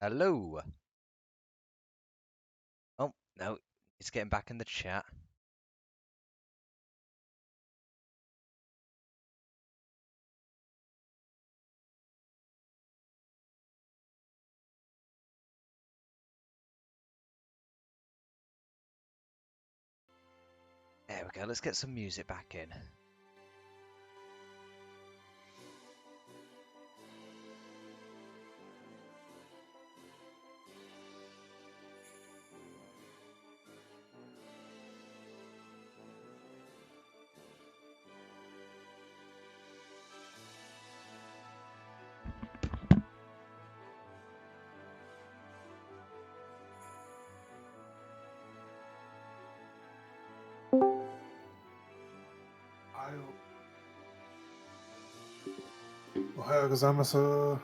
Hello. Oh, no, he's getting back in the chat. There we go, let's get some music back in. Ohayou gozaimasu.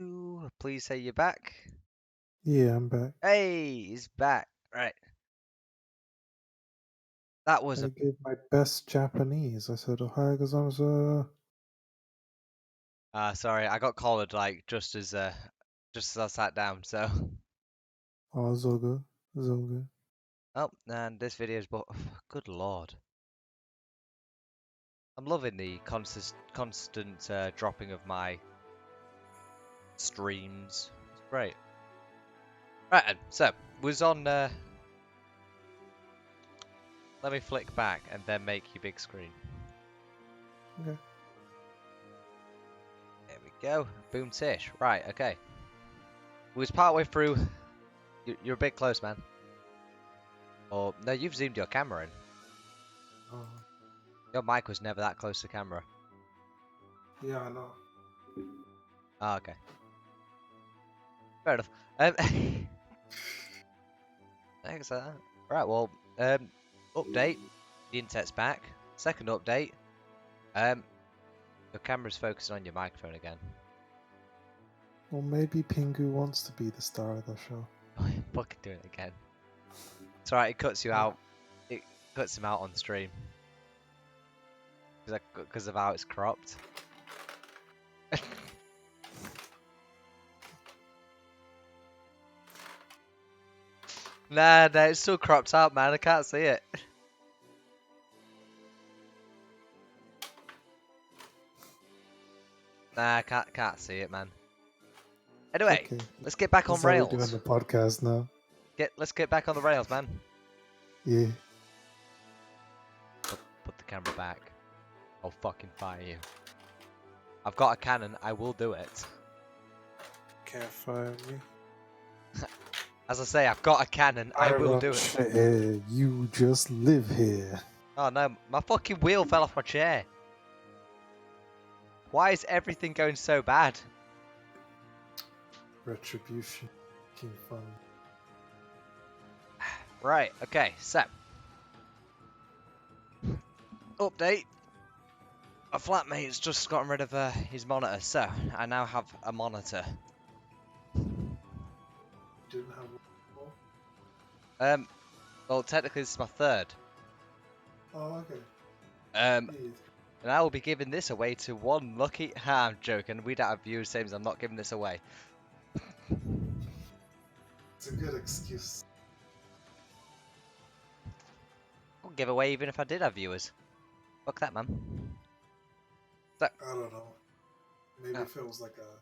Ooh, please say you're back. Yeah, I'm back. Hey, he's back. Right. That was I a... gave my best Japanese. I said Ohayou gozaimasu. sorry, I got collared like just as I sat down, so... Oh, it's all good. It's all good. Oh, and this video's but good lord. I'm loving the constant dropping of my streams. It's great. Right then, so was on let me flick back and then make you big screen. Okay. There we go. Boom tish. Right, okay. We was partway through. You're a bit close, man. Or no, you've zoomed your camera in. Oh, Your mic was never that close to camera. yeah, I know. Oh, okay. Fair enough. Thanks for that. Right, well, update. The internet's back. Second update. Your camera's focusing on your microphone again. Well, maybe Pingu wants to be the star of the show. Oh, you're fucking doing it again. It's alright, it cuts you out. It cuts him out on stream. Because of how it's cropped. Nah, it's still cropped out, man. I can't see it. Nah, I can't see it, man. Anyway, Okay. let's get back on That's how we're doing rails. the podcast now. Let's get back on the rails, man. Yeah. Put the camera back. I'll fucking fire you. I've got a cannon. I will do it. Can't fire me. As I say, I've got a cannon. I will do it. Chair. You just live here. Oh no, my fucking wheel fell off my chair. Why is everything going so bad? Retribution. King fun. Right, okay, so. Update. My flatmate's just gotten rid of his monitor, so I now have a monitor. Didn't have one. Well, technically this is my third. Oh, okay. And I will be giving this away to one lucky... I'm joking, we don't have viewers, same as I'm not giving this away. It's a good excuse. I'll give away even if I did have viewers. Fuck that, man. So, I don't know. Maybe if it was like a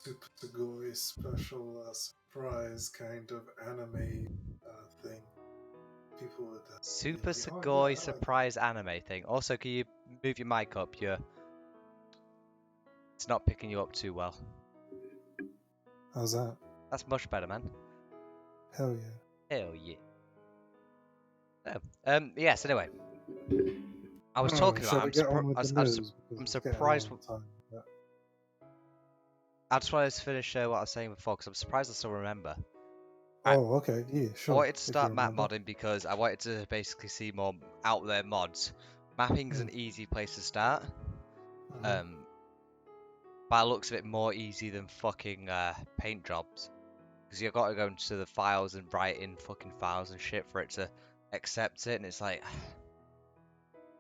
Super Sugoi special surprise kind of anime thing, people would. Super be like, oh, Sugoi yeah, surprise anime thing. Also, can you move your mic up? It's not picking you up too well. How's that? That's much better, man. Hell yeah. Hell yeah. Oh, yes, anyway. I was talking about, I'm surprised. I just wanted to finish what I was saying before, because I'm surprised I still remember. Oh, okay. Yeah, I sure. wanted to If you start map remember. modding because I wanted to basically see more out there mods. Mapping is Mm. an easy place to start. Mhm. By the looks of it, more easy than fucking paint jobs. Because you've got to go into the files and write in fucking files and shit for it to accept it, and it's like,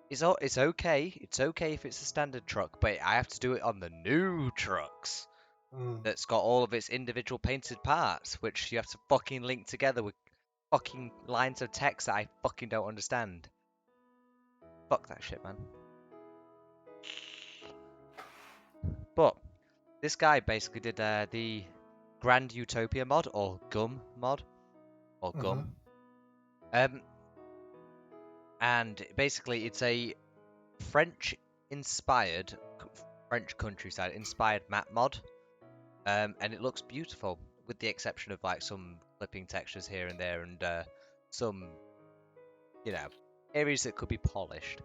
it's okay. It's okay if it's a standard truck, but I have to do it on the new trucks Mm. that's got all of its individual painted parts, which you have to fucking link together with fucking lines of text that I fucking don't understand. Fuck that shit, man. But this guy basically did the Grand Utopia mod, or GUM mod, or Mhm. GUM. And basically it's a French-inspired, French countryside-inspired map mod. And it looks beautiful, with the exception of like some clipping textures here and there, and some, you know, areas that could be polished.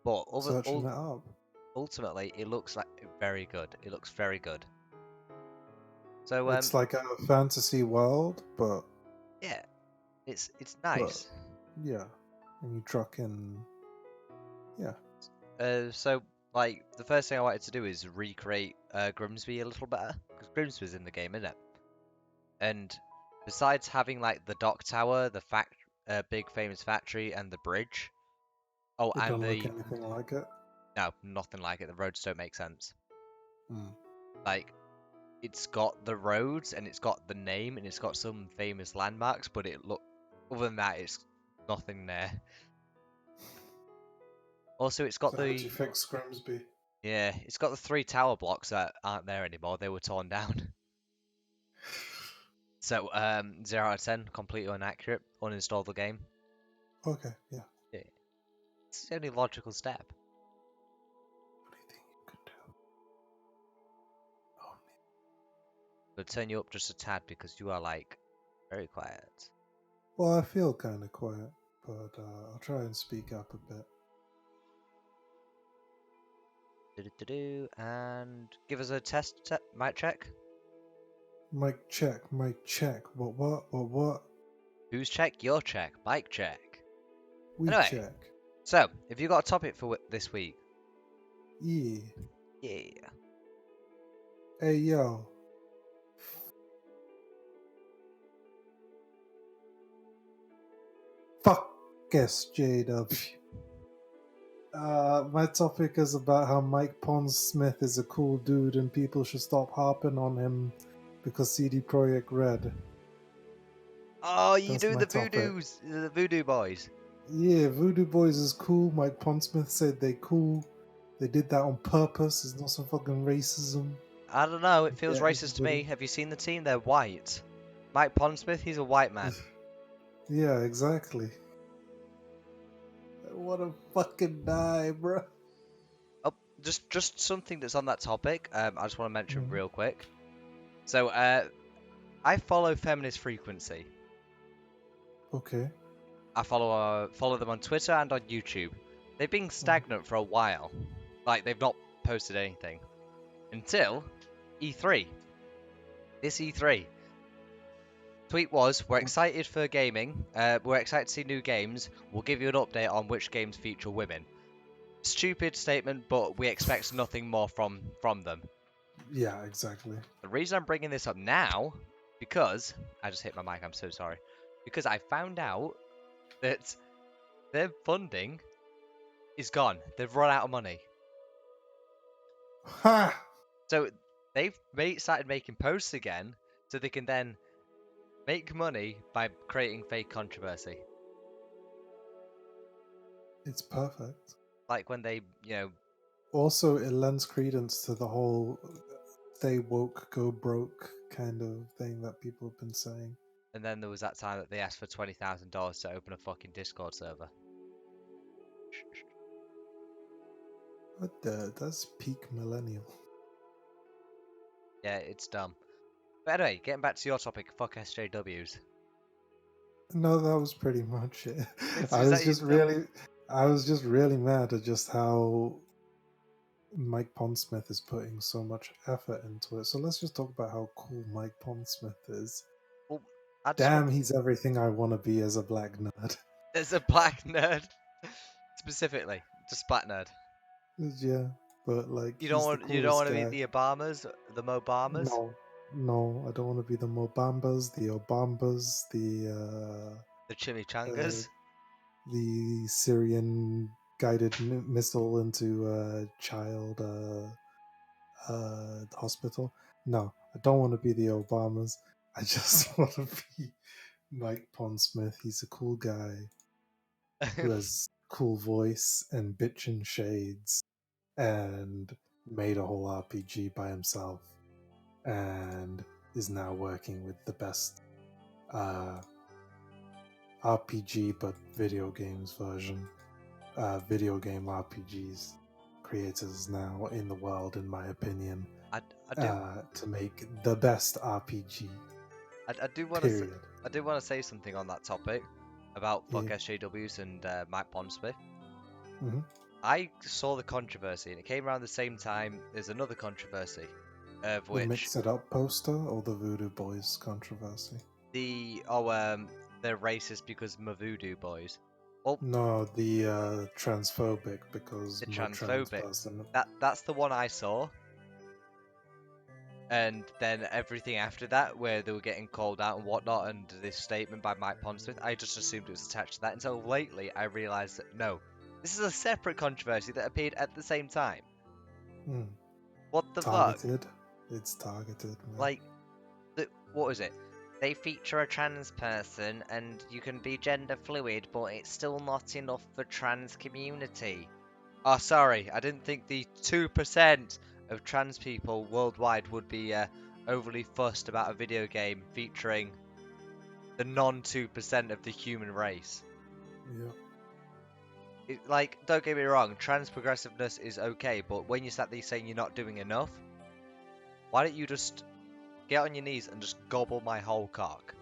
But Searching it up. ultimately, it looks like very good. It looks very good. So It's like a fantasy world, but yeah, it's nice. yeah, and you truck in. Yeah. So like the first thing I wanted to do is recreate Grimsby a little better, because Grimsby's in the game, isn't it? And besides having like the dock tower, the big famous factory, and the bridge. Oh, It and don't look the anything like it. no, nothing like it. The roads don't make sense. Mm. Like it's got the roads and it's got the name and it's got some famous landmarks, but other than that, it's nothing there. Also, it's got So how would you the fix Grimsby? yeah, it's got the 3 tower blocks that aren't there anymore. They were torn down. So 0 out of 10, completely inaccurate. Uninstall the game. Okay, yeah. Yeah, it's the only logical step. What do you think you could do? Oh, But turn you up just a tad because you are like very quiet. well, I feel kind of quiet, but I'll try and speak up a bit. And give us a mic check. Mic check, mic check. What? Who's check? Your check. Mic check. We Anyway, check. so if you got a topic for this week, Yeah. yeah. Hey, yo. Fuck SJW. My topic is about how Mike Pondsmith is a cool dude and people should stop harping on him because CD Projekt Red. Oh, you That's do my the topic. the voodoo boys. Yeah, Voodoo Boys is cool. Mike Pondsmith said they cool. They did that on purpose. There's not some fucking racism. I don't know. It feels Yeah, racist to me. everybody. Have you seen the team? They're white. Mike Pondsmith, he's a white man. Yeah, exactly. What a fucking die, bro. Oh, just something that's on that topic. I just want to mention Mhm. real quick. So, I follow Feminist Frequency. Okay. I follow them on Twitter and on YouTube. They've been Mhm. stagnant for a while. Like they've not posted anything until E3. This E3 tweet was, "We're excited for gaming. We're excited to see new games. We'll give you an update on which games feature women." Stupid statement, but we expect nothing more from them. Yeah, exactly. The reason I'm bringing this up now, because I just hit my mic. I'm so sorry. Because I found out that their funding is gone. They've run out of money. Ha! So started making posts again, so they can then make money by creating fake controversy. It's perfect. Like when they, Also, it lends credence to the whole stay woke, go broke kind of thing that people have been saying. and then there was that time that they asked for $20,000 to open a fucking Discord server. What the? That's peak millennial. Yeah, it's dumb. But anyway, getting back to your topic, fuck SJWs. No, that was pretty much it. I Is was that your just really, I was just really mad at just how Mike Pondsmith is putting so much effort into it. So let's just talk about how cool Mike Pondsmith is. Well, I just want Damn, he's everything I want to be as a black nerd. as a black nerd, specifically, just black nerd. Yeah, but like You don't he's the want you don't coolest want to be guy. the Obamas, the Mobamas, No, no, I don't want to be the Mobambas, the Obambas, the uh, Chimichangas. the Syrian guided missile into a child hospital. No, I don't want to be the Obamas. I just want to be Mike Pondsmith. He's a cool guy who has cool voice and bitchin' shades and made a whole RPG by himself and is now working with the best uh, RPG but video games version, video game RPGs creators now in the world, in my opinion, I do to make the best RPG. I do want to Period. I do want to say something on that topic about fuck Yeah. SJWs and Mike Pondsmith. hmm I saw the controversy, and it came around the same time as another controversy, of The which Mix It Up poster or the Voodoo Boys controversy? they're racist because of Voodoo boys. Well, No, the transphobic because the I'm a trans transphobic. person. That's the one I saw, and then everything after that, where they were getting called out and whatnot, and this statement by Mike Pondsmith, I just assumed it was attached to that until lately I realised that no, this is a separate controversy that appeared at the same time. Mm. What the fuck? Targeted. It's targeted, man. Like, what was it? They feature a trans person and you can be gender fluid, but it's still not enough for trans community. Oh, sorry, I didn't think the 2% of trans people worldwide would be overly fussed about a video game featuring the non 2% of the human race. Yeah. Like, don't get me wrong, trans progressiveness is okay, but when you sat there saying you're not doing enough, why don't you just get on your knees and just gobble my whole cock?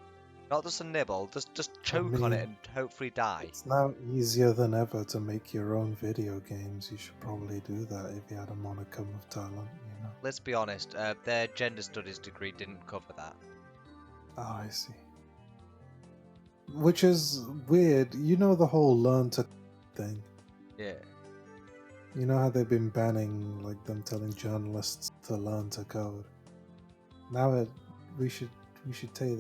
Not just a nibble, just I choke on it mean, and hopefully die. it's now easier than ever to make your own video games. You should probably do that if you had a monicum of talent, you know. Let's be honest, their gender studies degree didn't cover that. Oh, I see. Which is weird. You know the whole learn to thing. Yeah. You know how they've been banning like them telling journalists to learn to code. Now we should tell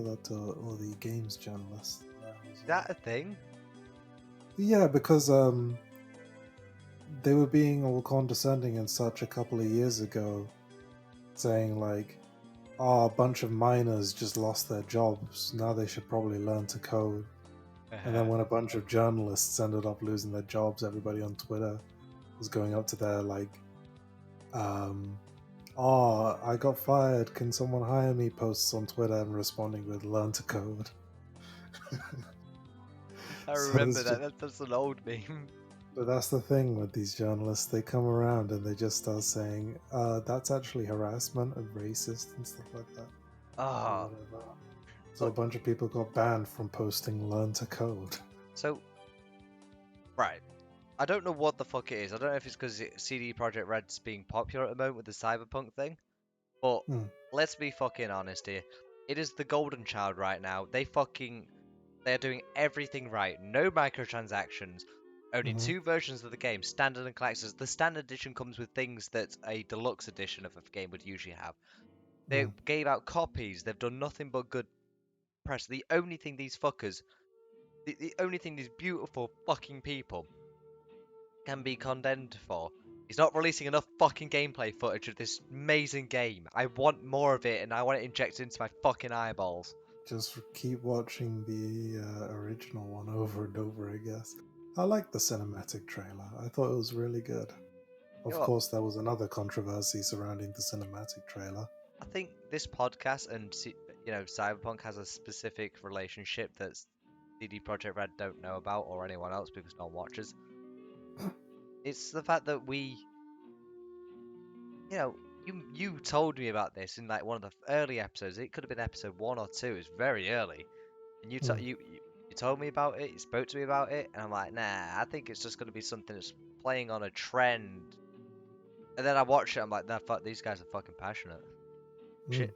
that to all the games journalists. Is that a thing? Yeah, because they were being all condescending and such a couple of years ago, saying like, "Oh, a bunch of miners just lost their jobs. Now they should probably learn to code." And then when a bunch of journalists ended up losing their jobs, everybody on Twitter was going up to their like, "Oh, I got fired. Can someone hire me?" posts on Twitter and responding with "learn to code." I So remember it's that. just- That's an old meme. But that's the thing with these journalists. They come around and they just start saying, that's actually harassment and racist and stuff like that. Ah. Or whatever. So a bunch of people got banned from posting learn to code. So, right. I don't know what the fuck it is. I don't know if it's because CD Projekt Red's being popular at the moment with the Cyberpunk thing. But let's be fucking honest here. It is the golden child right now. They're doing everything right. No microtransactions. Only two versions of the game, standard and collectors. The standard edition comes with things that a deluxe edition of a game would usually have. They gave out copies. They've done nothing but good press. The only thing these fuckers, the only thing these beautiful fucking people can be condemned for is not releasing enough fucking gameplay footage of this amazing game. I want more of it and I want it injected into my fucking eyeballs. Just keep watching the original one over and over, I guess. I liked the cinematic trailer. I thought it was really good. Of course, there was another controversy surrounding the cinematic trailer. I think this podcast and Cyberpunk has a specific relationship that CD Projekt Red don't know about or anyone else because no one watches. It's the fact that you told me about this in like one of the early episodes. It could have been episode 1 or 2. It's very early, and you told me about it. You spoke to me about it, and I'm like, nah. I think it's just going to be something that's playing on a trend. And then I watch it. I'm like, nah, fuck. These guys are fucking passionate. Shit.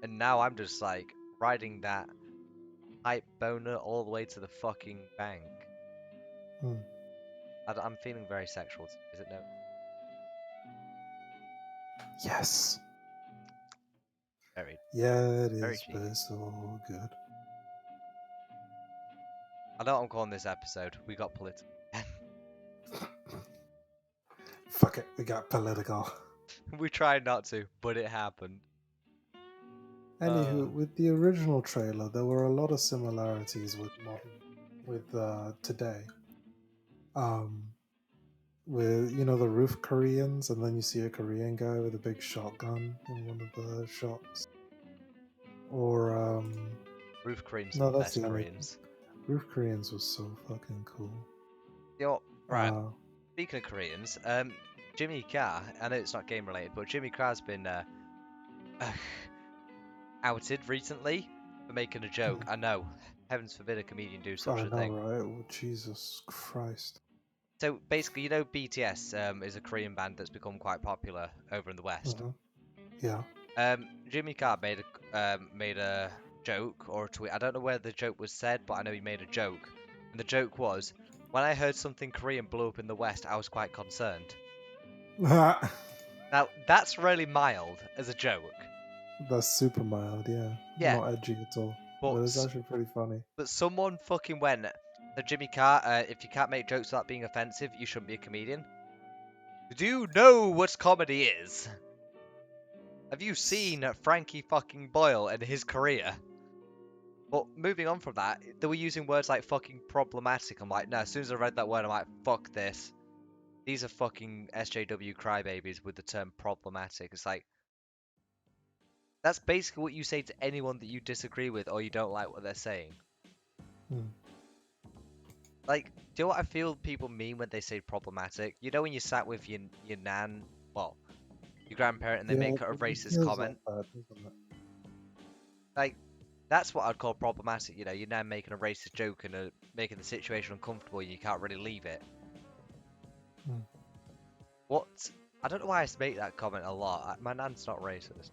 And now I'm just like, riding that hype boner all the way to the fucking bank. Hmm. I'm feeling very sexual. Is it no? Yes. Very, Yeah, it very is, but cheeky. it's all good. I know what I'm calling this episode. We got political. Fuck it, we got political. We tried not to, but it happened. Anywho, with the original trailer, there were a lot of similarities with today. With the roof Koreans, and then you see a Korean guy with a big shotgun in one of the shots. Or Roof Koreans no, are the that's best the only. Koreans. Roof Koreans was so fucking cool. Yo, right. Uh, Speaking of Koreans, Jimmy Carr. I know it's not game related, but Jimmy Carr's been outed recently for making a joke. I know. Heavens forbid a comedian do such I a know, thing. right? Oh, Jesus Christ. So basically, BTS is a Korean band that's become quite popular over in the West. Yeah. Jimmy Carr made a joke or a tweet. I don't know where the joke was said, but I know he made a joke. And the joke was, when I heard something Korean blew up in the West, I was quite concerned. Now, that's really mild as a joke. That's super mild, yeah. Yeah, Not edgy at all. but But it's actually pretty funny. someone fucking went, so Jimmy Carr, if you can't make jokes without being offensive, you shouldn't be a comedian. Do you know what comedy is? Have you seen Frankie fucking Boyle and his career? But moving on from that, they were using words like fucking problematic. I'm like, no, as soon as I read that word, I'm like, fuck this. These are fucking SJW crybabies with the term problematic. It's like, that's basically what you say to anyone that you disagree with or you don't like what they're saying. Hmm. Like, do you know what I feel people mean when they say problematic? You know when you sat with your nan, well, your grandparent, and they make a it racist feels comment? like that, doesn't it? Like, that's what I'd call problematic, your nan making a racist joke and making the situation uncomfortable and you can't really leave it. Hmm. What? I don't know why I make that comment a lot. My nan's not racist.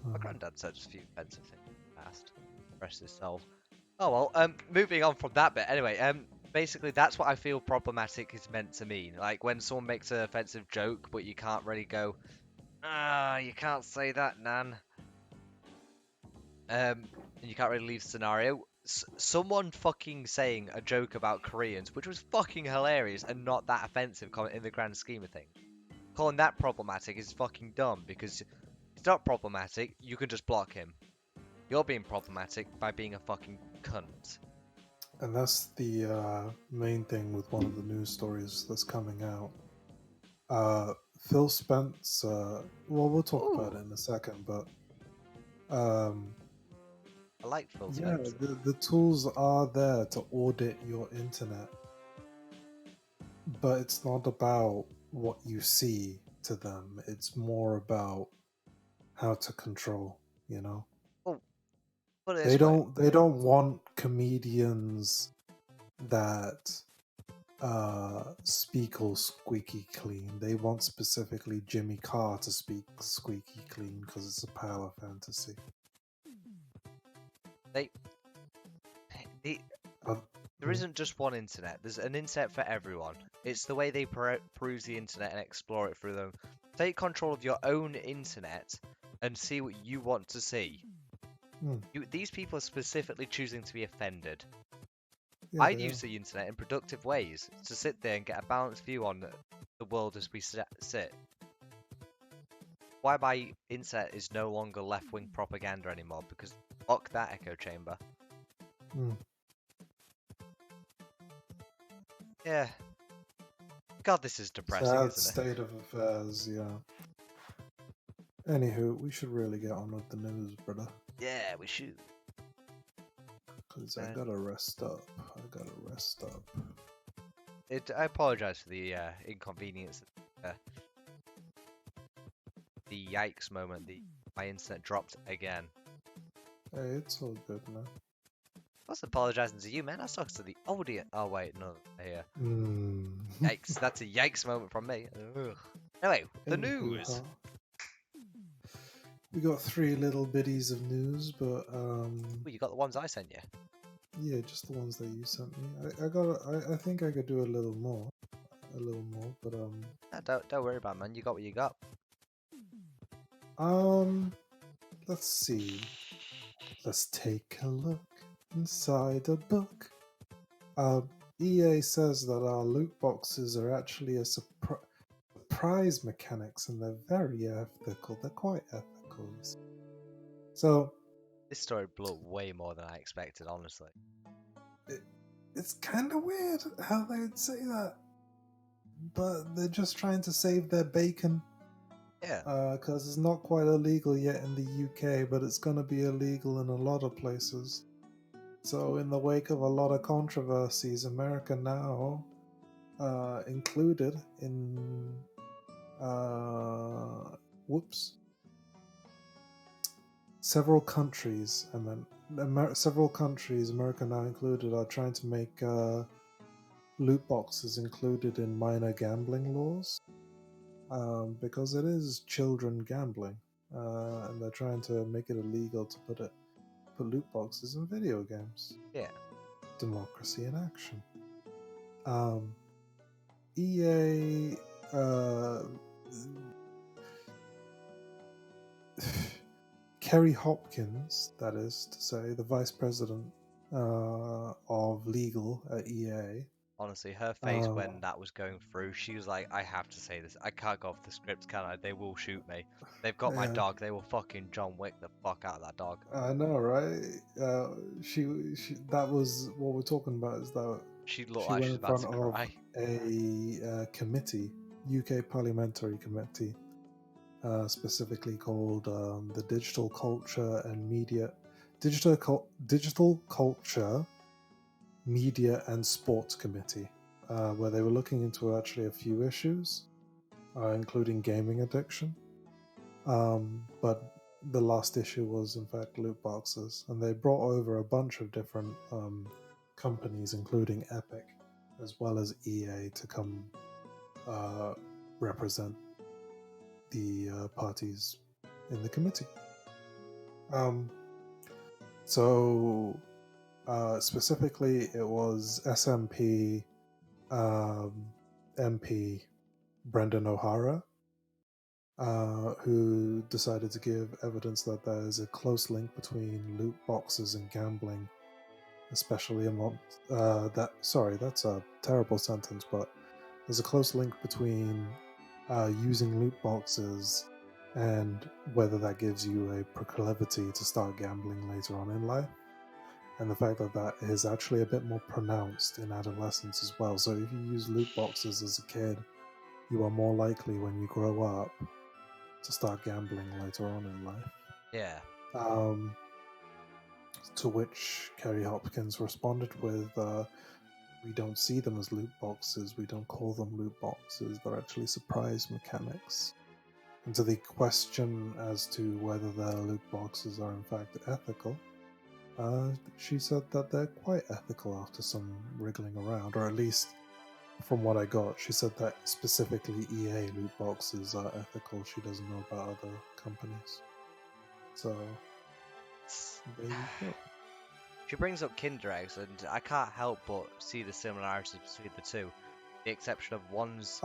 My granddad said a few offensive things in the past. Rest his soul. Oh well, moving on from that bit. Anyway, basically that's what I feel problematic is meant to mean. Like when someone makes an offensive joke, but you can't really go, you can't say that, nan. And you can't really leave the scenario. Someone fucking saying a joke about Koreans, which was fucking hilarious and not that offensive in the grand scheme of things. Calling that problematic is fucking dumb because it's not problematic. You can just block him. You're being problematic by being a fucking cunt. And that's the main thing with one of the news stories that's coming out. Phil Spence, well, we'll talk about it in a second, but I like Phil yeah, Spence. the tools are there to audit your internet, but it's not about what you see to them. It's more about how to control, Oh, put it They this way. don't want comedians that speak all squeaky clean. They want specifically Jimmy Carr to speak squeaky clean because it's a power fantasy. There isn't just one internet. There's an internet for everyone. It's the way they peruse the internet and explore it through them. Take control of your own internet and see what you want to see. These people are specifically choosing to be offended. Yeah, I'd use the internet in productive ways to sit there and get a balanced view on the world as we sit. Why my internet is no longer left-wing propaganda anymore, because fuck that echo chamber. Yeah. God, this is depressing, sad isn't it? state of affairs, yeah. Anywho, we should really get on with the news, brother. Yeah, we should. Because I gotta rest up. I apologize for the inconvenience. The yikes moment. My internet dropped again. Hey, it's all good, man. I was apologizing to you, man. I was talking to the audience. Oh, wait, no. Here. Mm. Yikes. That's a yikes moment from me. Ugh. Anyway, the news. We got 3 little biddies of news, but Well, you got the ones I sent you. yeah, just the ones that you sent me. I think I could do a little more, but Don't worry about it, man. You got what you got. let's see. Let's take a look inside a book. EA says that our loot boxes are actually a surprise mechanics, and they're very ethical. They're quite ethical. So This story blew up way more than I expected, honestly. it's kind of weird how they would say that, but they're just trying to save their bacon. Yeah. Because it's not quite illegal yet in the UK, but it's going to be illegal in a lot of places. So, in the wake of a lot of controversies, America now included in several countries, several countries, America now included, are trying to make loot boxes included in minor gambling laws, because it is children gambling, and they're trying to make it illegal to put loot boxes in video games. Yeah. Democracy in action. EA Kerry Hopkins, that is to say, the vice president of legal at EA. Honestly, her face when that was going through, she was like, I have to say this. I can't go off the script, can I? They will shoot me. They've got my dog. They will fucking John Wick the fuck out of that dog. I know, right? She that was what we're talking about, is that she looked like she was about to cry. A committee, UK parliamentary committee, specifically called the Digital Culture Media and Sports Committee, where they were looking into actually a few issues, including gaming addiction. But the last issue was, in fact, loot boxes, and they brought over a bunch of different companies, including Epic, as well as EA, to come represent the parties in the committee. Specifically, it was SNP MP Brendan O'Hara, who decided to give evidence that there is a close link between loot boxes and gambling, especially among that's a terrible sentence, but there's a close link between using loot boxes and whether that gives you a proclivity to start gambling later on in life, and the fact that that is actually a bit more pronounced in adolescence as well. So if you use loot boxes as a kid, you are more likely when you grow up to start gambling later on in life. Yeah. To which Kerry Hopkins responded with, we don't see them as loot boxes, we don't call them loot boxes, they're actually surprise mechanics. And to the question as to whether their loot boxes are in fact ethical, she said that they're quite ethical after some wriggling around, or at least from what I got, she said that specifically EA loot boxes are ethical. She doesn't know about other companies. So, there you go. She brings up Kinder eggs, and I can't help but see the similarities between the two. The exception of one's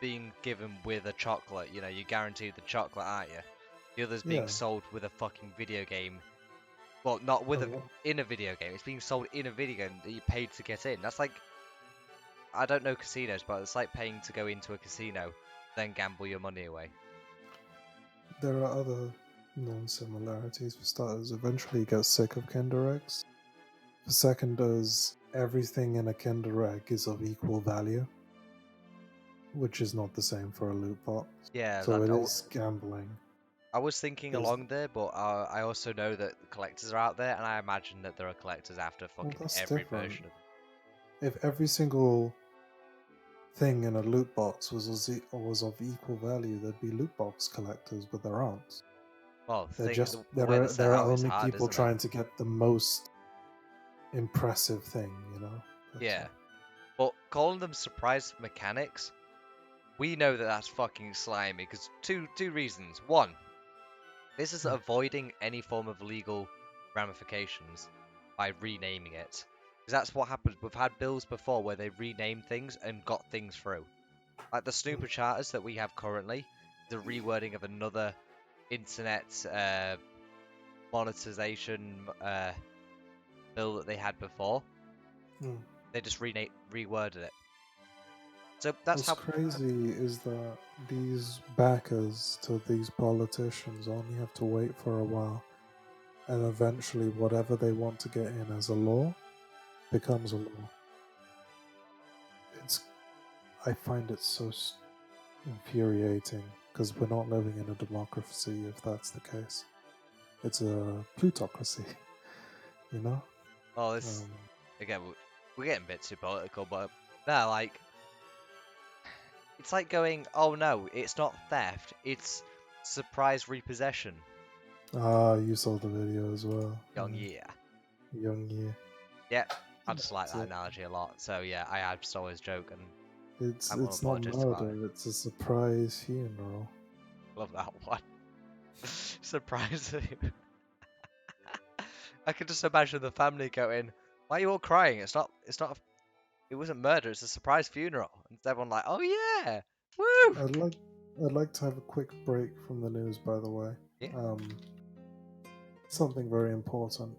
being given with a chocolate, you know, you're guaranteed the chocolate, aren't you? The other's being sold with a fucking video game. Well, not with in a video game. It's being sold in a video game that you paid to get in. That's like, I don't know casinos, but it's like paying to go into a casino, then gamble your money away. There are other non-similarities. For starters, eventually you get sick of Kinder eggs. For seconders, everything in a Kinder egg is of equal value, which is not the same for a loot box. Yeah, so it is gambling. I was thinking along there, but I also know that collectors are out there, and I imagine that there are collectors after fucking every version of it. If every single thing in a loot box was of equal value, there'd be loot box collectors, but there aren't. Well, there are only people trying to get the most impressive thing, you know? Yeah. But calling them surprise mechanics, we know that that's fucking slimy because two reasons. One, this is avoiding any form of legal ramifications by renaming it. Because that's what happens. We've had bills before where they renamed things and got things through. Like the snooper charters that we have currently, the rewording of another internet monetization bill that they had before. They just reworded it. So that's What's crazy is that these backers to these politicians only have to wait for a while, and eventually whatever they want to get in as a law becomes a law. I find it so infuriating because we're not living in a democracy if that's the case. It's a plutocracy, you know? Oh, this again, we're getting a bit too political, but no, like it's like going, oh no, it's not theft, it's surprise repossession. You saw the video as well. Young year. Young year. Yeah, I just like that analogy a lot. So yeah, I just always joke and it's not murder, it's a surprise funeral. Love that one. Surprise. I could just imagine the family going, "Why are you all crying? It's not. It wasn't murder. It's a surprise funeral." And everyone like, "Oh yeah, woo!" I'd like to have a quick break from the news, by the way. Yeah. Something very important.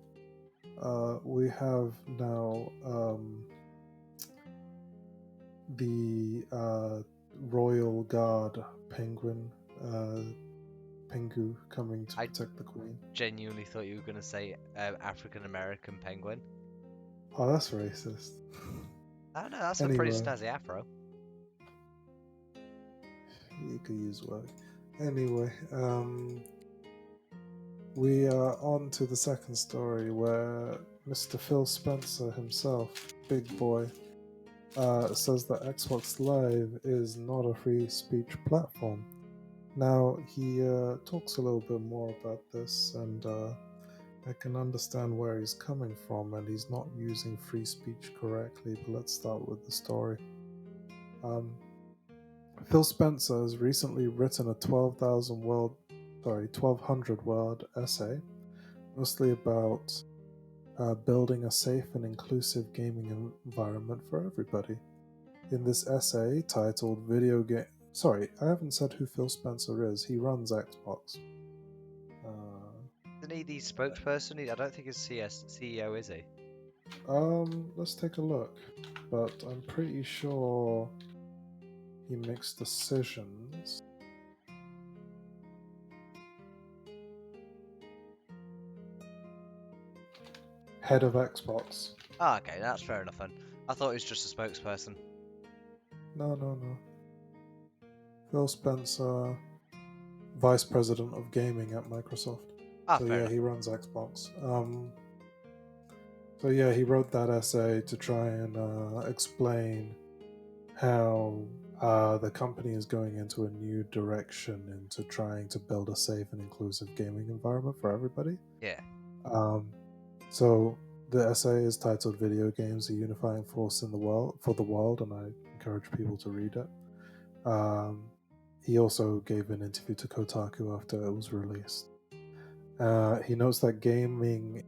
We have now the Royal Guard penguin, Pengu, coming to protect the Queen. Genuinely thought you were going to say African American penguin. Oh, that's racist. I don't know, that's a pretty snazzy afro. You could use work. Anyway, we are on to the second story where Mr. Phil Spencer himself, big boy, says that Xbox Live is not a free speech platform. Now, he talks a little bit more about this, and I can understand where he's coming from, and he's not using free speech correctly, but let's start with the story. Phil Spencer has recently written a 1,200 word essay, mostly about building a safe and inclusive gaming environment for everybody. In this essay, titled Video Game... Sorry, I haven't said who Phil Spencer is. He runs Xbox. Isn't he the spokesperson? I don't think he's CEO, is he? Let's take a look. But I'm pretty sure he makes decisions. Head of Xbox. Ah, okay, that's fair enough then. I thought he was just a spokesperson. No. Phil Spencer, Vice President of Gaming at Microsoft. So yeah, he runs Xbox. So yeah, he wrote that essay to try and explain how the company is going into a new direction into trying to build a safe and inclusive gaming environment for everybody. Yeah. So the essay is titled "Video Games: A Unifying Force in the World for the World," and I encourage people to read it. He also gave an interview to Kotaku after it was released. He notes that gaming's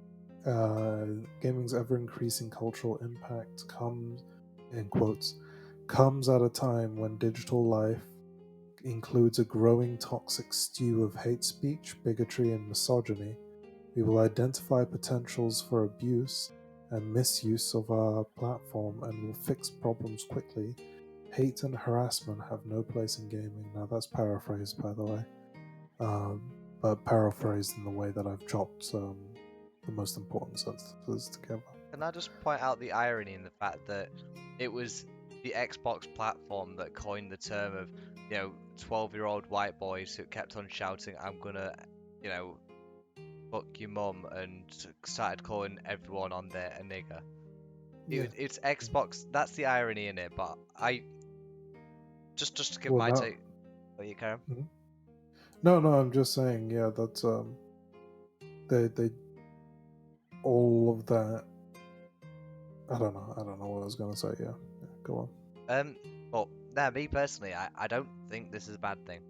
ever-increasing cultural impact comes, in quotes, comes at a time when digital life includes a growing toxic stew of hate speech, bigotry, and misogyny. We will identify potentials for abuse and misuse of our platform and will fix problems quickly. Hate and harassment have no place in gaming. Now that's paraphrased, by the way, but paraphrased in the way that I've chopped the most important sentences together. Can I just point out the irony in the fact that it was the Xbox platform that coined the term of, 12-year-old white boys who kept on shouting, "I'm gonna, fuck your mum," and started calling everyone on there a nigger. It's Xbox. That's the irony in it. But I just to give my take. Are you Karen? Mm-hmm. No, I'm just saying. Yeah, that's they all of that. I don't know what I was gonna say. Yeah, go on. Well, Nah, me personally, I don't think this is a bad thing.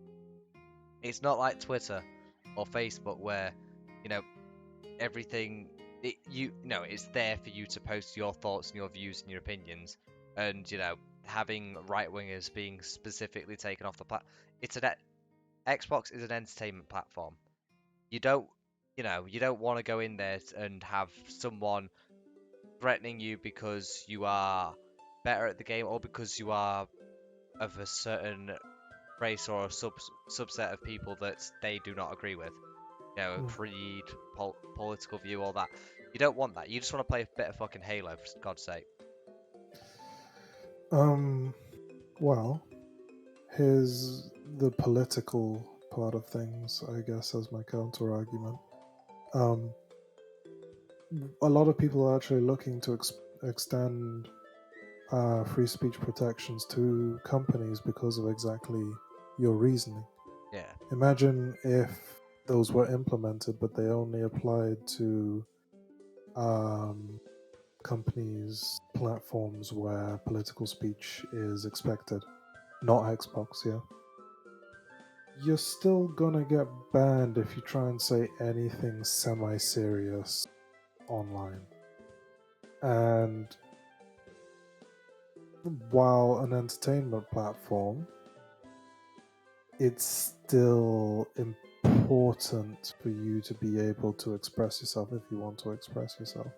It's not like Twitter or Facebook where, you know, everything it's there for you to post your thoughts and your views and your opinions, and having right wingers being specifically taken off the it's an Xbox is an entertainment platform. You don't you don't want to go in there and have someone threatening you because you are better at the game or because you are of a certain race or a subset of people that they do not agree with. Mm. Creed, political view, all that. You don't want that. You just want to play a bit of fucking Halo, for God's sake. Well, here's the political part of things, I guess, as my counter argument. A lot of people are actually looking to extend free speech protections to companies because of exactly your reasoning. Yeah. Imagine if those were implemented, but they only applied to companies' platforms where political speech is expected, not Xbox, yeah. You're still gonna get banned if you try and say anything semi serious online. And while an entertainment platform, it's still important for you to be able to express yourself if you want to express yourself.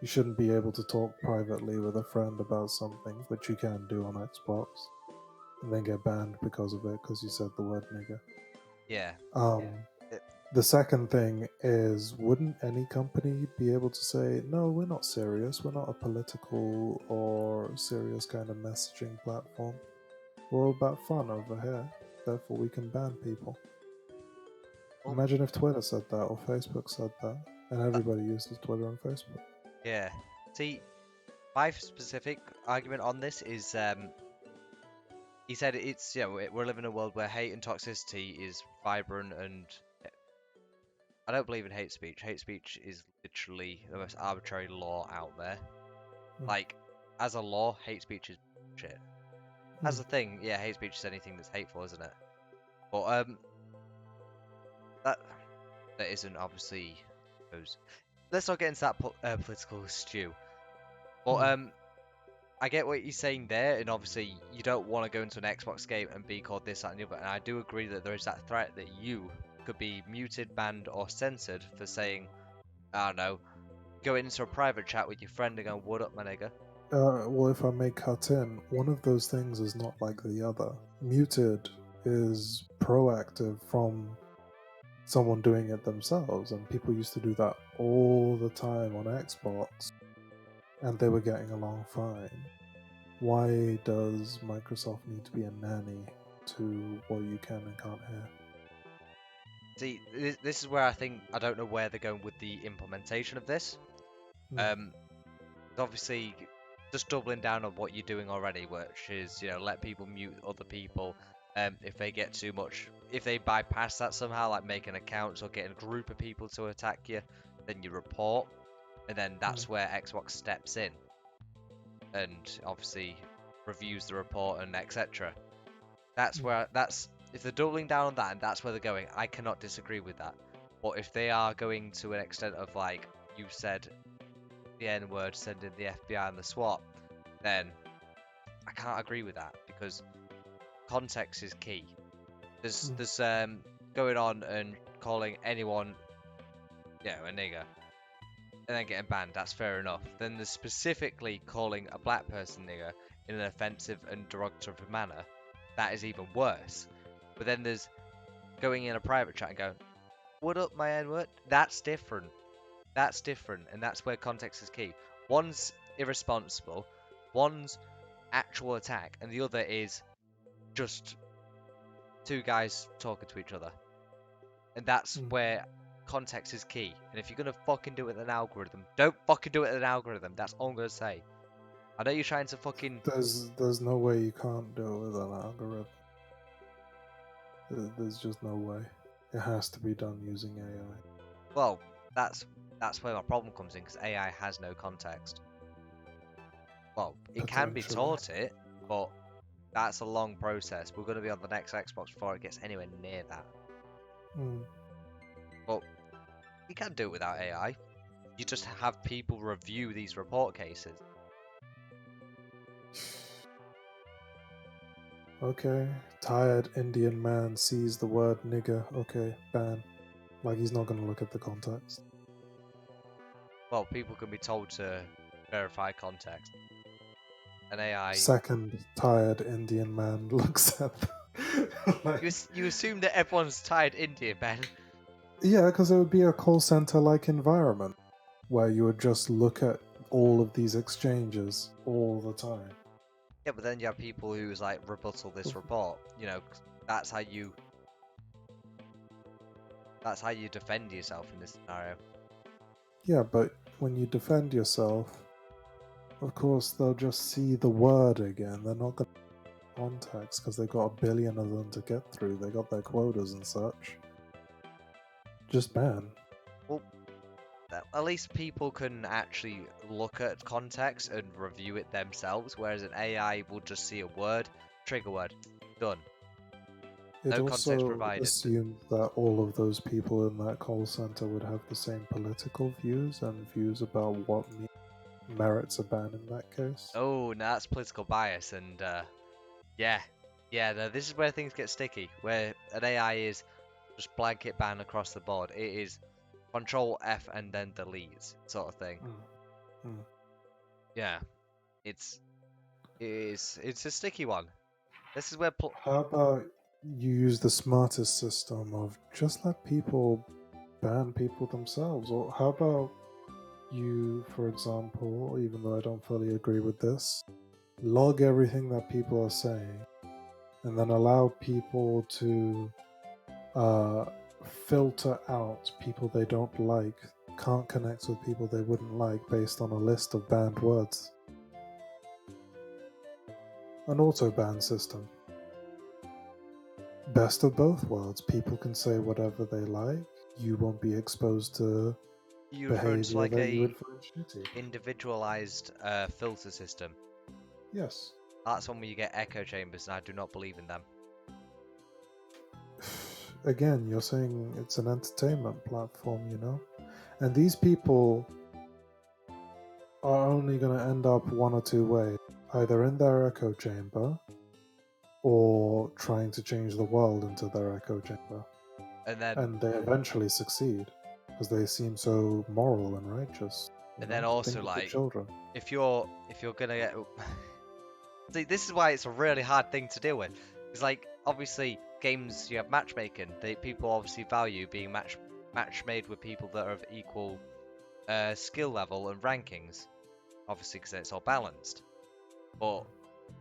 You shouldn't be able to talk privately with a friend about something, which you can do on Xbox, and then get banned because of it because you said the word nigger. Yeah. The second thing is, wouldn't any company be able to say, no, we're not serious, we're not a political or serious kind of messaging platform, we're all about fun over here, therefore we can ban people? Well, Imagine if Twitter said that or Facebook said that, and everybody uses Twitter and Facebook. yeah. See, my specific argument on this is, he said it's, we're living in a world where hate and toxicity is vibrant, and I don't believe in hate speech. Hate speech is literally the most arbitrary law out there. Like, as a law, hate speech is shit. As a thing, yeah, hate speech is anything that's hateful, isn't it? But that isn't obviously. Let's not get into that political stew. But I get what you're saying there, and obviously you don't want to go into an Xbox game and be called this, that, and the other. And I do agree that there is that threat that you could be muted, banned, or censored for saying, I don't know, going into a private chat with your friend and going, "What up, my nigga?" Well, if I may cut in, one of those things is not like the other. Muted is proactive from someone doing it themselves, and people used to do that all the time on Xbox, and they were getting along fine. Why does Microsoft need to be a nanny to what you can and can't hear? See, this is where I don't know where they're going with the implementation of this. Obviously, just doubling down on what you're doing already, which is, let people mute other people if they get too much. If they bypass that somehow, like making accounts or getting a group of people to attack you, then you report, and then that's where Xbox steps in and obviously reviews the report and etc. That's if they're doubling down on that and that's where they're going, I cannot disagree with that. But if they are going to an extent of, like you said, the N-word, sending the FBI and the SWAT, then I can't agree with that because context is key. There's going on and calling anyone, a nigger, and then getting banned. That's fair enough. Then there's specifically calling a black person nigger in an offensive and derogatory manner. That is even worse. But then there's going in a private chat and going, "What up, my N-word?" That's different. That's different, and that's where context is key. One's irresponsible, one's actual attack, and the other is just two guys talking to each other. And that's where context is key. And if you're gonna fucking do it with an algorithm, don't fucking do it with an algorithm. That's all I'm gonna say. I know you're trying to fucking. There's no way you can't do it with an algorithm. There's just no way. It has to be done using AI. Well, that's where my problem comes in, because AI has no context. Well, it can be taught it, but That's a long process. We're going to be on the next Xbox before it gets anywhere near that. But you can do it without AI. You just have people review these report cases. Okay, tired Indian man sees the word nigger. Okay, ban. Like he's not gonna look at the context. Well, people can be told to verify context. An AI. Second tired Indian man looks at. You assume that everyone's tired Indian, Ben. Yeah, because it would be a call center like environment where you would just look at all of these exchanges all the time. Yeah, but then you have people who's like rebuttal this report. You know, that's how you defend yourself in this scenario. Yeah, but when you defend yourself, of course they'll just see the word again. They're not going to context because they got a billion of them to get through. They got their quotas and such. Just ban. Well, at least people can actually look at context and review it themselves, whereas an AI will just see a word, trigger word, done. It No context also provided. assumed that all of those people in that call center would have the same political views and views about what merits a ban in that case. Oh, now that's political bias, and yeah, no, this is where things get sticky. Where an AI is just blanket ban across the board. It is Control F and then delete sort of thing. Yeah, it's a sticky one. This is where How about you use the smartest system of just let people ban people themselves? Or how about you, for example, even though I don't fully agree with this, log everything that people are saying and then allow people to filter out people they don't like, can't connect with people they wouldn't like based on a list of banned words. An auto-ban system. Best of both worlds. People can say whatever they like. You won't be exposed to you referring to behavior like that you a would find shitty. individualized filter system. Yes. That's one where you get echo chambers, and I do not believe in them. Again, you're saying it's an entertainment platform, you know? And these people are only going to end up one or two ways. Either in their echo chamber or trying to change the world into their echo chamber. And they eventually succeed because they seem so moral and righteous. And then also, like, children. If you're gonna get see, this is why it's a really hard thing to deal with. It's like, obviously, games, you have matchmaking. People obviously value being match made with people that are of equal skill level and rankings, obviously, because it's all balanced. But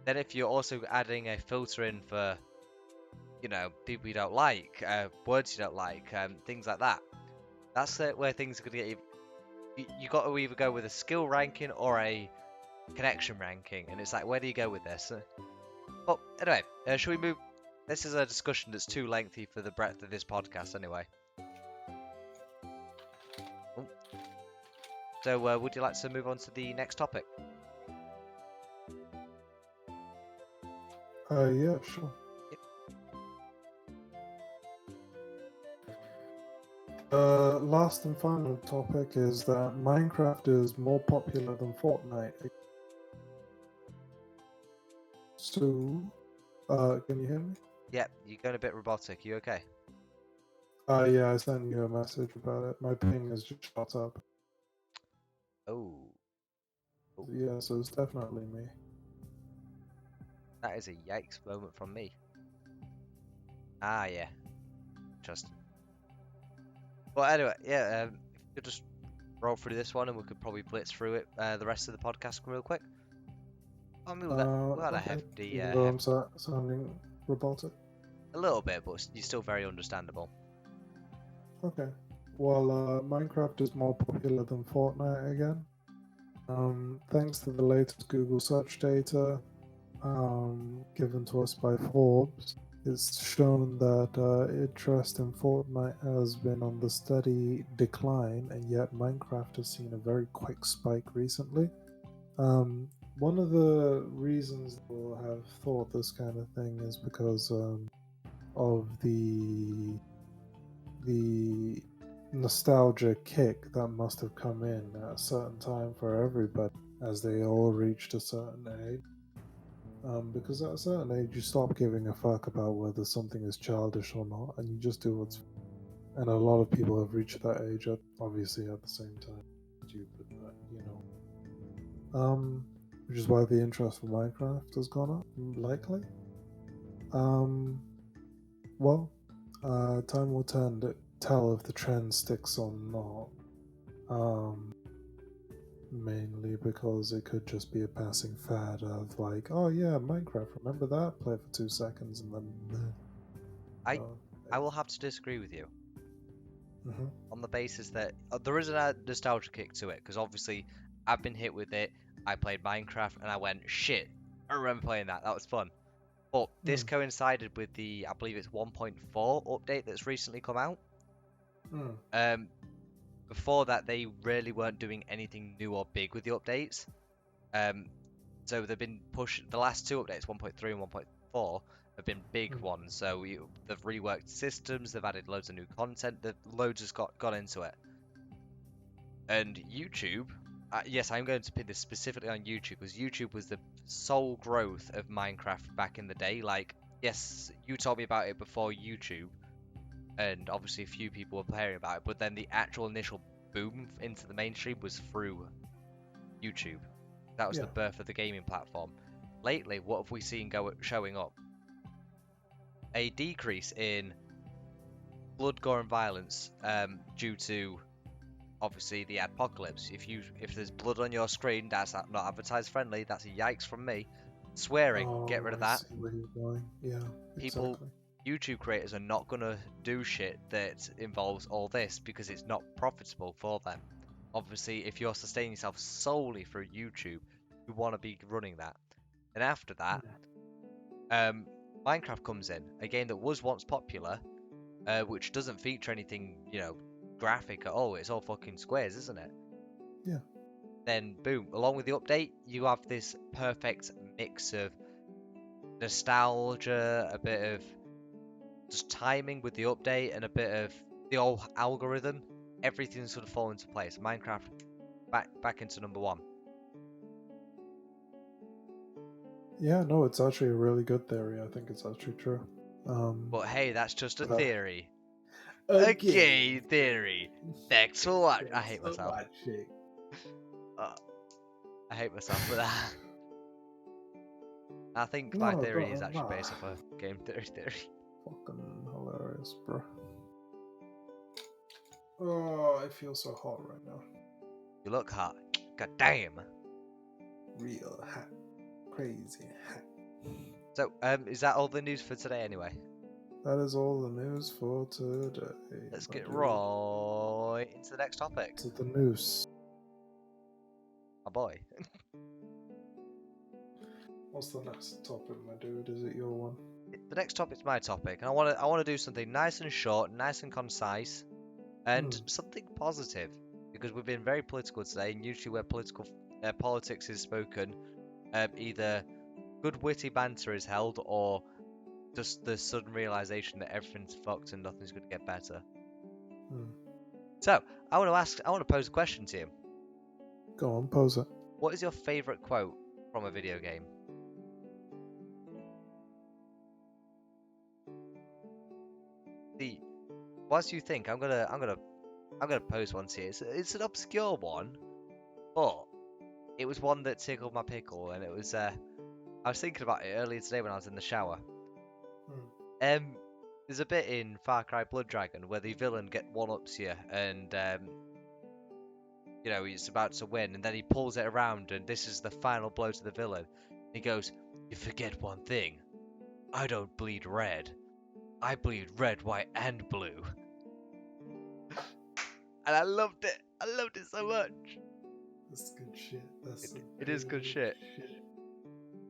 then if you're also adding a filter in for, you know, people you don't like, words you don't like, things like that, that's where things are gonna get you got to either go with a skill ranking or a connection ranking, and it's like, where do you go with this? But anyway, should we move? This is a discussion that's too lengthy for the breadth of this podcast anyway. So would you like to move on to the next topic? Yeah, sure. The last and final topic is that Minecraft is more popular than Fortnite. So, can you hear me? Yep, you're going a bit robotic. You okay? Yeah, I sent you a message about it. My ping has just shot up. Oh. Yeah, so it's definitely me. That is a yikes moment from me. Ah, yeah. Interesting. Well, anyway, yeah, if you could just roll through this one and we could probably blitz through it the rest of the podcast real quick. I mean, we had a hefty... Even though I'm sounding robotic? A little bit, but you're still very understandable. Okay. Well, Minecraft is more popular than Fortnite again. Thanks to the latest Google search data given to us by Forbes, it's shown that interest in Fortnite has been on the steady decline, and yet Minecraft has seen a very quick spike recently. one of the reasons people have thought this kind of thing is because of the nostalgia kick that must have come in at a certain time for everybody as they all reached a certain age. Because at a certain age, you stop giving a fuck about whether something is childish or not, and you just do what's. And a lot of people have reached that age, obviously at the same time. Stupid, but which is why the interest for Minecraft has gone up, likely. Well, time will tell if the trend sticks or not. Mainly because it could just be a passing fad of like, oh yeah, Minecraft, remember that? Play it for 2 seconds and then. I I will have to disagree with you Mhm. on the basis that there is a nostalgia kick to it, because obviously I've been hit with it. I played Minecraft and I went, shit, I remember playing that. That was fun. But this Mm. coincided with the, I believe it's 1.4 update that's recently come out. Mm. Before that, they really weren't doing anything new or big with the updates. So they've been pushing the last two updates, 1.3 and 1.4, have been big Mm. ones. So they've reworked systems, they've added loads of new content, loads has got into it. And YouTube, yes, I'm going to pin this specifically on YouTube, because YouTube was the sole growth of Minecraft back in the day. Like, yes, you told me about it before YouTube, and obviously a few people were hearing about it, but then the actual initial boom into the mainstream was through YouTube. That was the Yeah. birth of the gaming platform. Lately, what have we seen showing up? A decrease in blood, gore, and violence due to obviously the apocalypse. If there's blood on your screen, that's not advertised friendly. That's a yikes from me. Swearing, get rid Oh, of I that. see where you're going. Yeah, People, exactly. YouTube creators are not gonna do shit that involves all this because it's not profitable for them. Obviously, if you're sustaining yourself solely through YouTube, you want to be running that. And after that, Minecraft comes in, a game that was once popular, which doesn't feature anything, graphic at all. It's all fucking squares, isn't it? Yeah. Then boom, along with the update, you have this perfect mix of nostalgia, a bit of just timing with the update, and a bit of the old algorithm. Everything sort of fall into place. Minecraft back into number one. Yeah, no, it's actually a really good theory. I think it's actually true. But hey, that's just a But theory. again, Okay, theory. Thanks for watching. I thanks hate for myself. watching. I hate myself for that. I think my No, theory is don't, actually nah. based off a game theory. Fucking hilarious, bro. Oh, I feel so hot right now. You look hot. God damn. Real hot. Crazy hot. So, is that all the news for today anyway? That is all the news for today. Let's my get dude. right into the next topic. To the noose. My boy. What's the next topic, my dude? Is it your one? The next topic's my topic, and I want to do something nice and short, nice and concise, and something positive, because we've been very political today, and usually where politics is spoken, either good witty banter is held, or just the sudden realization that everything's fucked and nothing's going to get better. So, I want to pose a question to you. Go on, pose it. What is your favorite quote from a video game? See, whilst you think, I'm gonna pose one to you. It's an obscure one, but it was one that tickled my pickle, and it was I was thinking about it earlier today when I was in the shower. There's a bit in Far Cry Blood Dragon where the villain one-ups you, and he's about to win, and then he pulls it around, and this is the final blow to the villain. He goes, "You forget one thing. I don't bleed red. I bleed red, white, and blue." And I loved it. I loved it so much. That's good shit. It is good shit.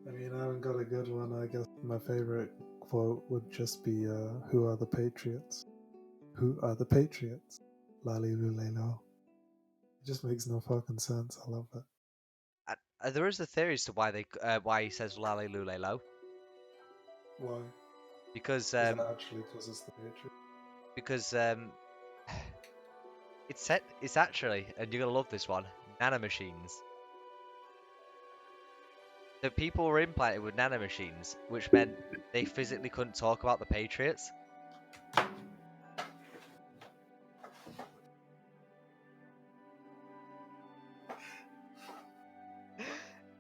I mean, I haven't got a good one. I guess my favorite quote would just be, "Who are the Patriots? Who are the Patriots? Lali lulelo." It just makes no fucking sense. I love it. there is a theory as to why he says lale lule lo. Why? Because Is that actually because it's the Patriot? because it's actually, and you're gonna love this one, nanomachines. So people were implanted with nanomachines, which meant they physically couldn't talk about the Patriots.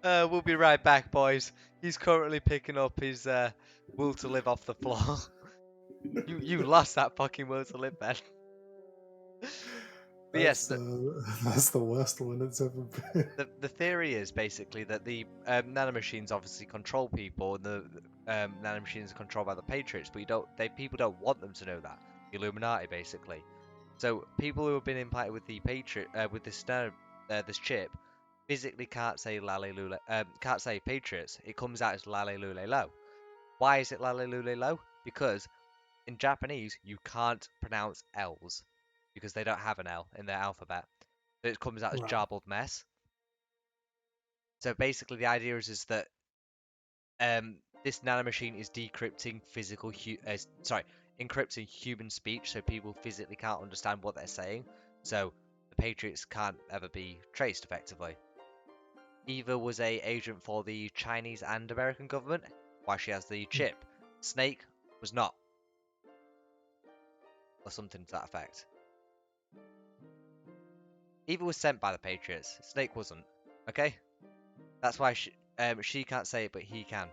We'll be right back, boys. He's currently picking up his will to live off the floor. You lost that fucking will to live, man. But yes, That's the worst one it's ever been. the theory is basically that the nanomachines obviously control people, and the nanomachines are controlled by the Patriots, but people don't want them to know that. The Illuminati, basically. So people who have been implanted with the Patriot with this chip physically can't say can't say Patriots. It comes out as lale lule lo. Why is it lale lule lo? Because in Japanese you can't pronounce L's because they don't have an L in their alphabet. So it comes out as Right. jarbled mess. So basically the idea is that this nanomachine is decrypting encrypting human speech, so people physically can't understand what they're saying. So the Patriots can't ever be traced effectively. Eva was a agent for the Chinese and American government, why she has the chip. Snake was not, or something to that effect. Eva was sent by the Patriots. Snake wasn't. Okay, that's why she can't say it, but he can.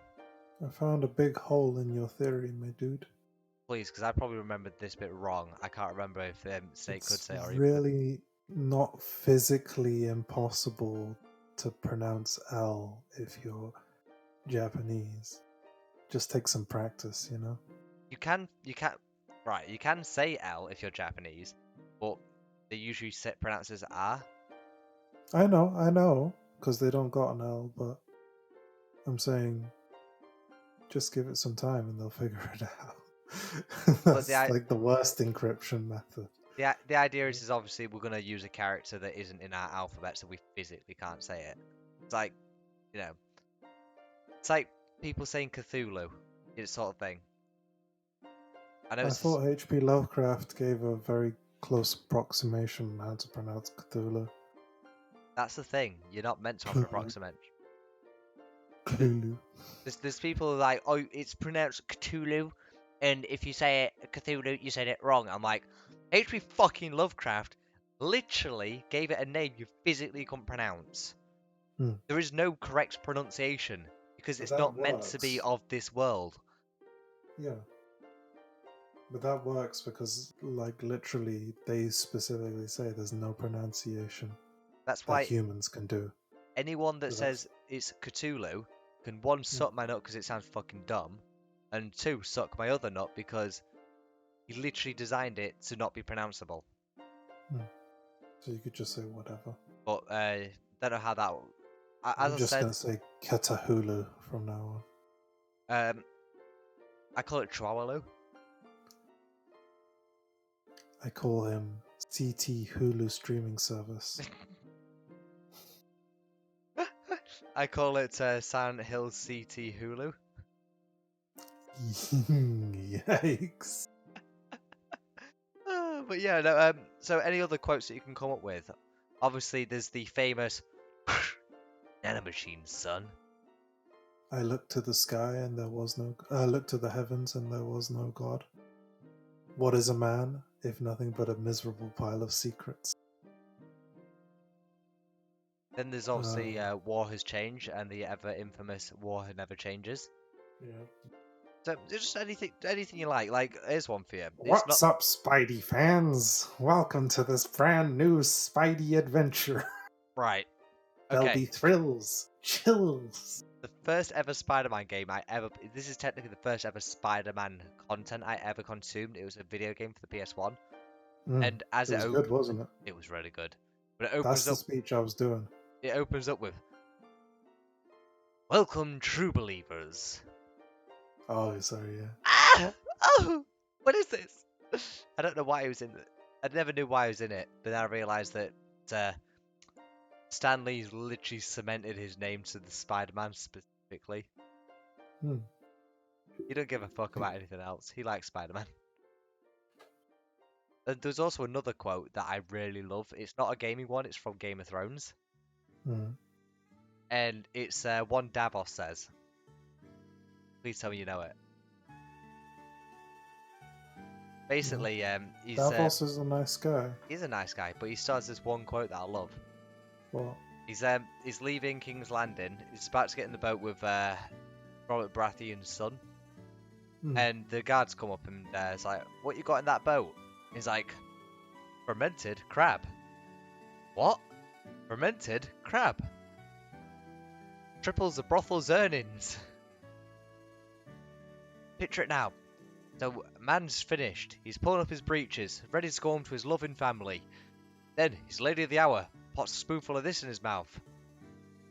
I found a big hole in your theory, my dude. Please, because I probably remembered this bit wrong. I can't remember if Snake could say it or Eva could. Really not physically impossible to pronounce L if you're Japanese. Just take some practice, you know? You can say L if you're Japanese, but they usually pronounce as R. I know, because they don't got an L, but I'm saying just give it some time and they'll figure it out. That's like the worst encryption method. The idea is obviously we're going to use a character that isn't in our alphabet, so we physically can't say it. It's like, it's like people saying Cthulhu, it's sort of thing. I thought H.P. Lovecraft gave a very close approximation on how to pronounce Cthulhu. That's the thing. You're not meant to have an approximation. Cthulhu. There's people like, oh, it's pronounced Cthulhu, and if you say it Cthulhu, you said it wrong. I'm like, H.P. fucking Lovecraft literally gave it a name you physically couldn't pronounce. There is no correct pronunciation because it's not meant to be of this world. Yeah. But that works because, like, literally, they specifically say there's no pronunciation that's why humans can do. Anyone that says it's Cthulhu can, one, suck my nut because it sounds fucking dumb, and two, suck my other nut because he literally designed it to not be pronounceable. So you could just say whatever. But don't know how that... I'm just going to say Ketahulu from now on. I call it Chihuahua. I call him CT Hulu streaming service. I call it Silent Hill CT Hulu. Yikes. But yeah, no, so any other quotes that you can come up with? Obviously, there's the famous nanomachine, son. I looked to the sky and there was no... I looked to the heavens and there was no God. What is a man, if nothing but a miserable pile of secrets? Then there's obviously war has changed, and the ever infamous war never changes. Yeah. So just anything you like. Like, here's one for you. What's up, Spidey fans? Welcome to this brand new Spidey adventure. Right. Okay. There'll be thrills, chills. The first ever Spider-Man game this is technically the first ever Spider-Man content I ever consumed. It was a video game for the PS1. And as it was good, wasn't it? It was really good. But it opens That's the speech I was doing. It opens up with, "Welcome, true believers." Oh, sorry, yeah. Ah! Oh! What is this? I don't know why he was in it. I never knew why he was in it, but then I realised that Stan Lee's literally cemented his name to the Spider-Man specifically. Hmm. He don't give a fuck about anything else. He likes Spider-Man. And there's also another quote that I really love. It's not a gaming one. It's from Game of Thrones. Hmm. And it's one Davos says. Please tell me you know it. Basically, he's Davos is a nice guy. he's a nice guy, but he still has this one quote that I love. What? He's leaving King's Landing. He's about to get in the boat with Robert Baratheon's son. Hmm. And the guards come up and it's like, what you got in that boat? He's like, fermented crab. What? Fermented crab. Triples the brothel's earnings. Picture it now. So, man's finished. He's pulling up his breeches, ready to go home to his loving family. Then, his lady of the hour pots a spoonful of this in his mouth.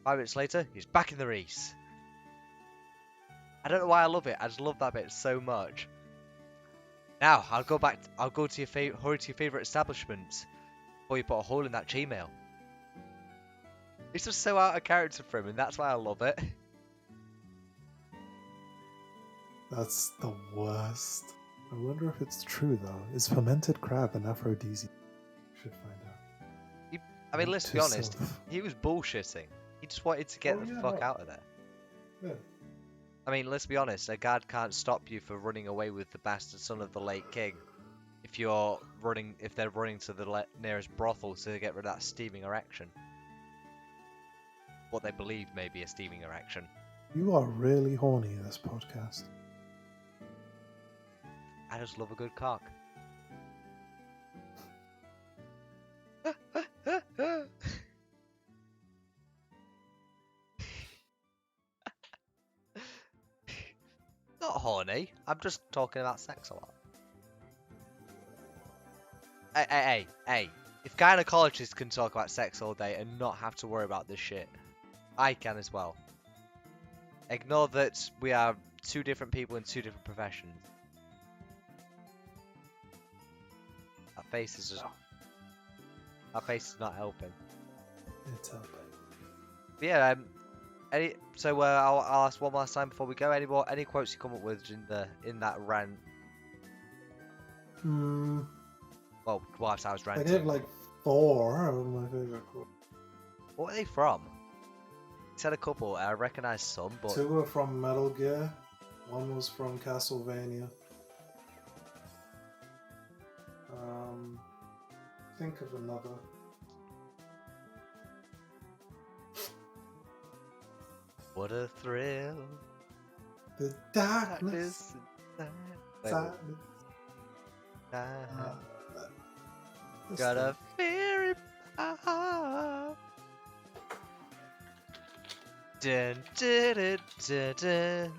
5 minutes later, he's back in the race. I don't know why I love it. I just love that bit so much. Now, I'll go to your favourite establishment before you put a hole in that chainmail. It's just so out of character for him, and that's why I love it. That's the worst. I wonder if it's true though. Is fermented crab an aphrodisiac? Should find out. I mean, Note let's to be honest. self. He was bullshitting. He just wanted to get the fuck out of there. Yeah. I mean, let's be honest. A guard can't stop you for running away with the bastard son of the late king. If they're running to the nearest brothel to get rid of that steaming erection. What they believe may be a steaming erection. You are really horny this podcast. I just love a good cock. Not horny. I'm just talking about sex a lot. Hey. If gynecologists can talk about sex all day and not have to worry about this shit, I can as well. Ignore that we are 2 different people in 2 different professions. That face is just... That face is not helping. It's helping. But yeah, I'll ask one last time before we go. Any quotes you come up with in that rant? Well, whilst I was I ranting. gave like 4 of my favorite quotes. What are they from? You said a couple. I recognise some, but 2 were from Metal Gear. 1 was from Castlevania. Think of another. what a thrill! The darkness. Sadness. Got a fear in my heart. Dun, dun, dun, dun, dun.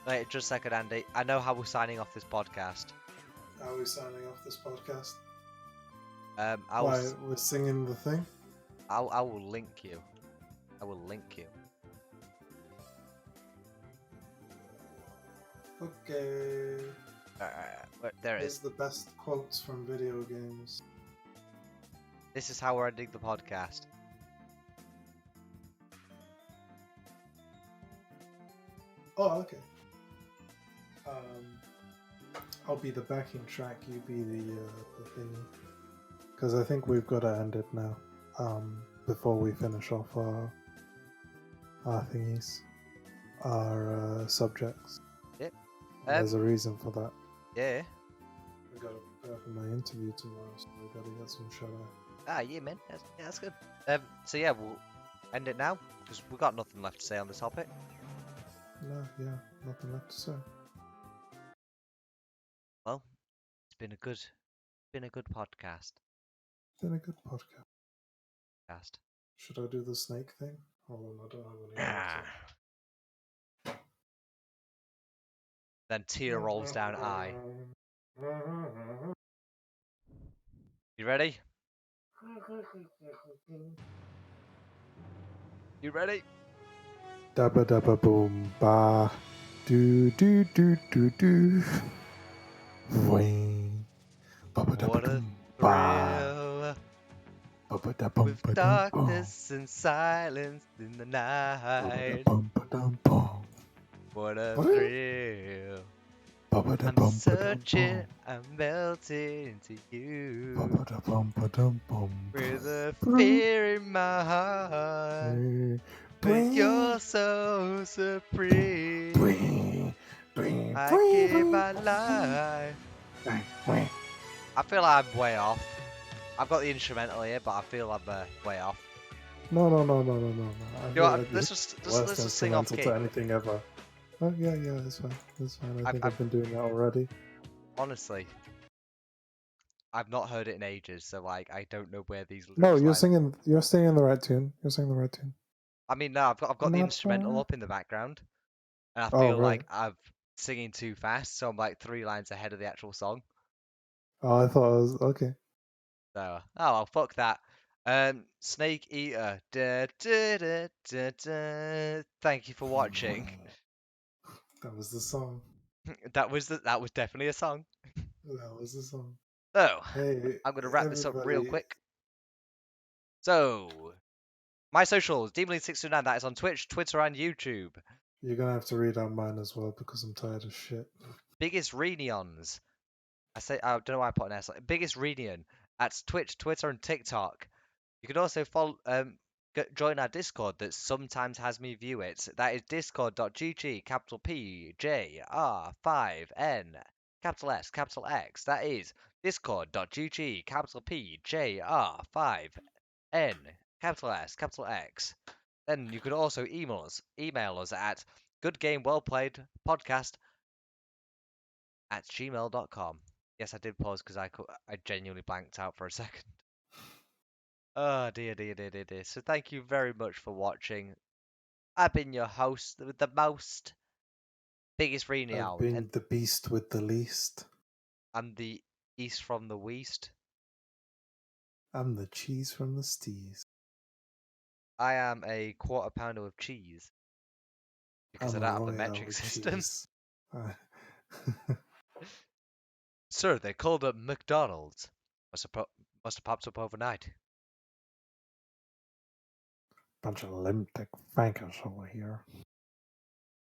Wait, just a second, Andy. I know how we're signing off this podcast. How are we signing off this podcast? Why we're singing the thing? I will link you. I will link you. Okay. There it Here's is. the best quotes from video games. This is how we're ending the podcast. Oh, okay. I'll be the backing track. You be the thing. Because I think we've got to end it now. Before we finish off our thingies, our subjects. Yep. There's a reason for that. Yeah. I gotta prepare for my interview tomorrow, so I gotta get some shut eye. Yeah, man. That's good. So yeah, we'll end it now because we've got nothing left to say on the topic. No, yeah, nothing left to say. Well, it's been a good podcast. Been a good podcast. Should I do the snake thing? Hold on, I don't have any. Then tear rolls down eye. You ready? You ready? Dabba dabba boom ba. Do do do do do. Wing. Babba dabba What a boom ba. thrill! with darkness and silence in the night. What a thrill. I'm searching, I'm melting into you. With a fear in my heart. But you're so supreme. I give my life. I feel I'm way off. I've got the instrumental here, but I feel I'm way off. No. I You know feel what? like Let's it's just worst sing off instrumental key. to anything ever. Oh yeah, that's fine. That's fine. I think I've been doing that already. Honestly, I've not heard it in ages, so like I don't know where these lyrics. No, you're singing. You're singing the right tune. You're singing the right tune. I mean, no, I've got the instrumental up in the background, and I feel like I'm singing too fast, so I'm like 3 lines ahead of the actual song. Oh, I thought I was okay. So, oh well, fuck that. Snake Eater. Da, da, da, da, da. Thank you for watching. That was the song. That was definitely a song. That was the song. So, Hey, I'm gonna wrap this up real everybody. quick. So, my socials, Demonly629, that is on Twitch, Twitter, and YouTube. You're gonna have to read out mine as well because I'm tired of shit. Biggest Reunions. I don't know why I put an S. Biggest Reunion at Twitch, Twitter, and TikTok. You can also follow, join our Discord that sometimes has me view it. That is discord.gg, capital P, J, R, 5, N, capital S, capital X. That is discord.gg, capital P, J, R, 5, N, capital S, capital X. Then you could also email us at goodgamewellplayed@gmail.com. Yes, I did pause because I genuinely blanked out for a second. Oh dear. So thank you very much for watching. I've been your host with the most, biggest I've Reunion, been and the beast with the least. I'm the east from the west. I'm the cheese from the steez. I am a quarter pounder of cheese because I I'm don't a have the royale metric with system. cheese. Sir, they called up McDonald's. Must have popped up overnight. Bunch of limp-dick fankers over here.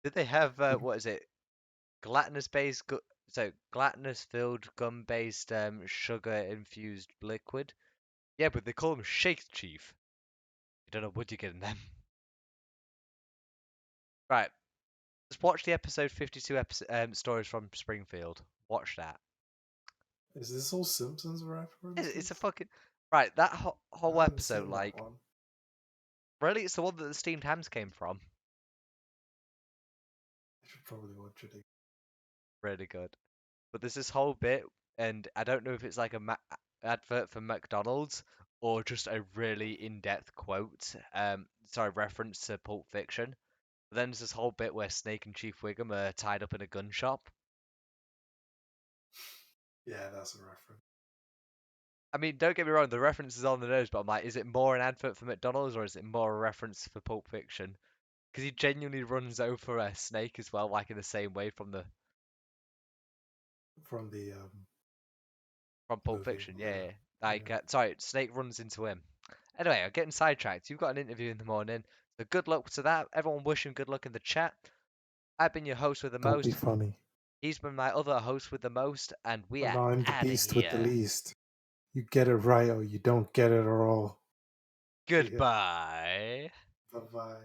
Did they have what is it? Gelatinous-filled gum-based sugar-infused liquid. Yeah, but they call them Shake Chief. You don't know what you get in them. Right. Just watch the episode 52 stories from Springfield. Watch that. Is this all Simpsons references? It's a fucking right. That whole I haven't episode, seen like, that one. really, it's the one that the steamed hams came from. I should probably watch it again. Really good. But there's this whole bit, and I don't know if it's like a advert for McDonald's or just a really in-depth quote. Reference to Pulp Fiction. But then there's this whole bit where Snake and Chief Wiggum are tied up in a gun shop. Yeah, that's a reference. I mean, don't get me wrong, the reference is on the nose, but I'm like, is it more an advert for McDonald's or is it more a reference for Pulp Fiction? Because he genuinely runs over a snake as well, like in the same way from From Pulp movie. Fiction. Yeah. Like, sorry, Snake runs into him. Anyway, I'm getting sidetracked. You've got an interview in the morning, so good luck to that. Everyone wishing good luck in the chat. I've been your host with the Don't be most. funny. He's been my other host with the most, and we are I'm the out of beast with the here. least. You get it right or you don't get it at all. Goodbye. Bye-bye.